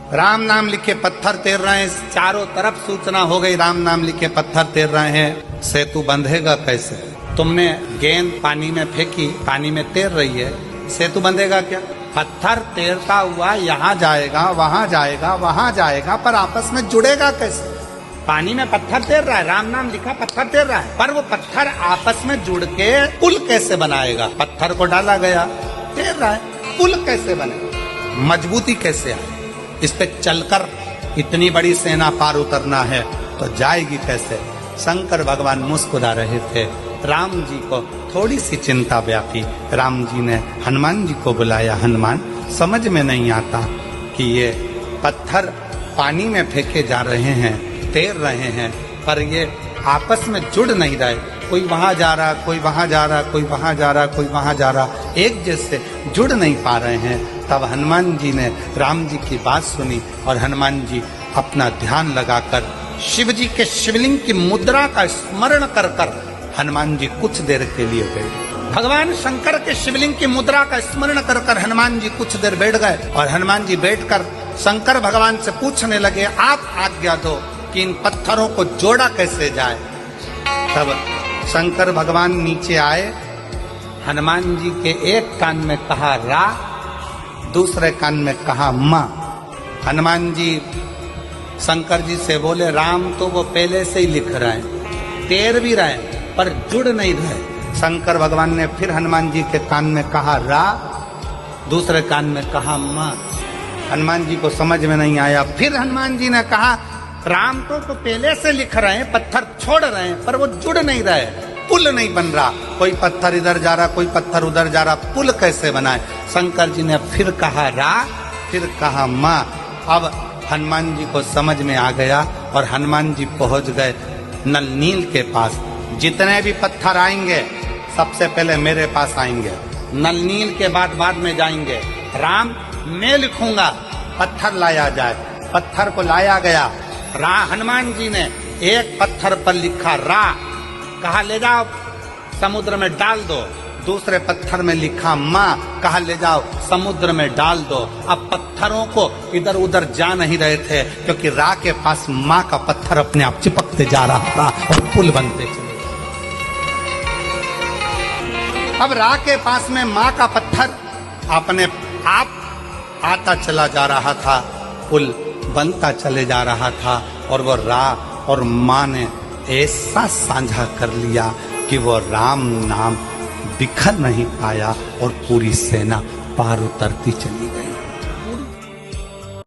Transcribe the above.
राम नाम लिखे पत्थर तैर रहे हैं, चारों तरफ सूचना हो गई राम नाम लिखे पत्थर तैर रहे हैं। सेतु बंधेगा कैसे? तुमने गेंद पानी में फेंकी, पानी में तैर रही है, सेतु बंधेगा क्या? पत्थर तैरता हुआ यहाँ जाएगा, वहां जाएगा, वहां जाएगा, पर आपस में जुड़ेगा कैसे? पानी में पत्थर तैर रहा है, राम नाम लिखा पत्थर तैर रहा है, पर वो पत्थर आपस में जुड़ के पुल कैसे बनाएगा? पत्थर को डाला गया, तैर रहा है, पुल कैसे बने? मजबूती कैसे आए? इस पे चलकर इतनी बड़ी सेना पार उतरना है तो जाएगी कैसे? शंकर भगवान मुस्कुरा रहे थे। राम जी को थोड़ी सी चिंता व्यापी। राम जी ने हनुमान जी को बुलाया। हनुमान, समझ में नहीं आता कि ये पत्थर पानी में फेंके जा रहे हैं, तैर रहे हैं, पर ये आपस में जुड़ नहीं रहे। कोई वहां जा रहा, कोई वहां जा रहा, कोई वहां जा रहा, कोई वहां जा रहा, एक जैसे जुड़ नहीं पा रहे हैं। तब हनुमान जी ने राम जी की बात सुनी और हनुमान जी अपना ध्यान लगाकर शिव जी के शिवलिंग की मुद्रा का स्मरण कर कर हनुमान जी कुछ देर के लिए गए। भगवान शंकर के शिवलिंग की मुद्रा का स्मरण कर कर हनुमान जी कुछ देर बैठ गए और हनुमान जी बैठकर शंकर भगवान से पूछने लगे, आप आज्ञा दो कि इन पत्थरों को जोड़ा कैसे जाए। तब शंकर भगवान नीचे आए, हनुमान जी के एक कान में कहा रा, दूसरे कान में कहा माँ। हनुमान जी शंकर जी से बोले, राम तो वो पहले से ही लिख रहे हैं, तैर भी रहे पर जुड़ नहीं रहे। शंकर भगवान ने फिर हनुमान जी के कान में कहा रा, दूसरे कान में कहा माँ। हनुमान जी को समझ में नहीं आया। फिर हनुमान जी ने कहा, राम तो पहले से लिख रहे हैं, पत्थर छोड़ रहे हैं, पर वो जुड़ नहीं रहे, पुल नहीं बन रहा। कोई पत्थर इधर जा रहा, कोई पत्थर उधर जा रहा, पुल कैसे बनाए? शंकर जी ने फिर कहा रा, फिर कहा माँ। अब हनुमान जी को समझ में आ गया और हनुमान जी पहुंच गए नल नील के पास। जितने भी पत्थर आएंगे सबसे पहले मेरे पास आएंगे, नल नील के बाद में जाएंगे। राम मैं लिखूंगा, पत्थर लाया जाए। पत्थर को लाया गया। रा हनुमान जी ने एक पत्थर पर लिखा रा, कहा ले जाओ समुद्र में डाल दो। दूसरे पत्थर में लिखा माँ, कहा ले जाओ समुद्र में डाल दो। अब पत्थरों को इधर उधर जा नहीं रहे थे क्योंकि रा के पास माँ का पत्थर अपने आप चिपकते जा रहा था और पुल बनते चले। अब रा के पास में माँ का पत्थर अपने आप आता चला जा रहा था, पुल बनता चले जा रहा था और वो रा और माँ ने ऐसा साझा कर लिया कि वो राम नाम बिखर नहीं पाया और पूरी सेना पार उतरती चली गई।